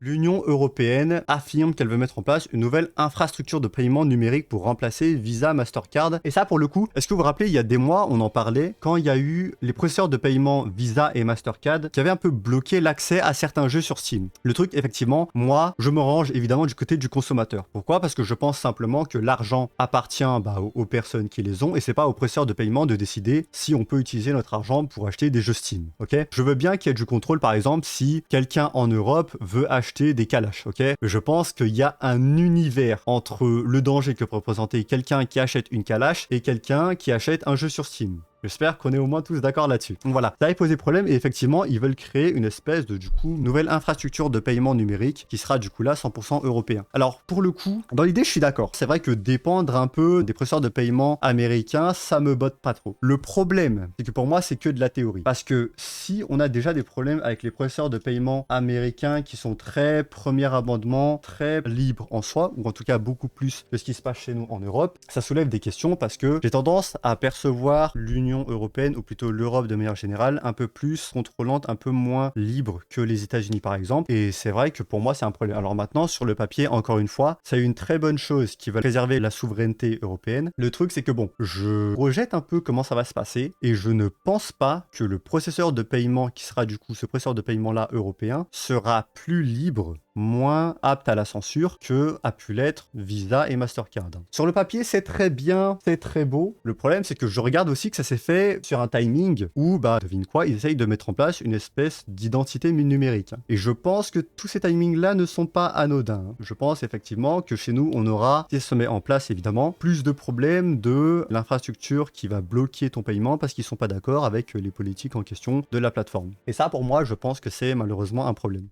L'Union européenne affirme qu'elle veut mettre en place une nouvelle infrastructure de paiement numérique pour remplacer Visa, Mastercard. Et ça, pour le coup, est-ce que vous vous rappelez, il y a des mois, on en parlait, quand il y a eu les processeurs de paiement Visa et Mastercard qui avaient un peu bloqué l'accès à certains jeux sur Steam. Le truc, effectivement, moi, je me range évidemment du côté du consommateur. Pourquoi? Parce que je pense simplement que l'argent appartient aux personnes qui les ont et c'est pas aux processeurs de paiement de décider si on peut utiliser notre argent pour acheter des jeux Steam. Ok? Je veux bien qu'il y ait du contrôle, par exemple, si quelqu'un en Europe veut acheter des calaches. Ok? Je pense qu'il y a un univers entre le danger que peut représenter quelqu'un qui achète une calache et quelqu'un qui achète un jeu sur Steam. J'espère qu'on est au moins tous d'accord là-dessus. Donc voilà, ça a posé problème et effectivement, ils veulent créer une espèce de, nouvelle infrastructure de paiement numérique qui sera du coup là 100% européen. Alors, pour le coup, dans l'idée, je suis d'accord. C'est vrai que dépendre un peu des processeurs de paiement américains, ça me botte pas trop. Le problème, c'est que pour moi, c'est que de la théorie. Parce que si on a déjà des problèmes avec les processeurs de paiement américains qui sont très premier abondement, très libres en soi, ou en tout cas beaucoup plus que ce qui se passe chez nous en Europe, ça soulève des questions parce que j'ai tendance à percevoir l'Union européenne, ou plutôt l'Europe de manière générale, un peu plus contrôlante, un peu moins libre que les États-Unis par exemple. Et c'est vrai que pour moi, c'est un problème. Alors maintenant, sur le papier, encore une fois, c'est une très bonne chose qui va préserver la souveraineté européenne. Le truc, c'est que bon, je projette un peu comment ça va se passer et je ne pense pas que le processeur de paiement qui sera du coup ce processeur de paiement-là européen sera plus libre, moins apte à la censure que a pu l'être Visa et Mastercard. Sur le papier, c'est très bien, c'est très beau. Le problème, c'est que je regarde aussi que ça s'est fait sur un timing où, devine quoi, ils essayent de mettre en place une espèce d'identité numérique. Et je pense que tous ces timings-là ne sont pas anodins. Je pense effectivement que chez nous, on aura, si ça se met en place évidemment, plus de problèmes de l'infrastructure qui va bloquer ton paiement parce qu'ils sont pas d'accord avec les politiques en question de la plateforme. Et ça, pour moi, je pense que c'est malheureusement un problème.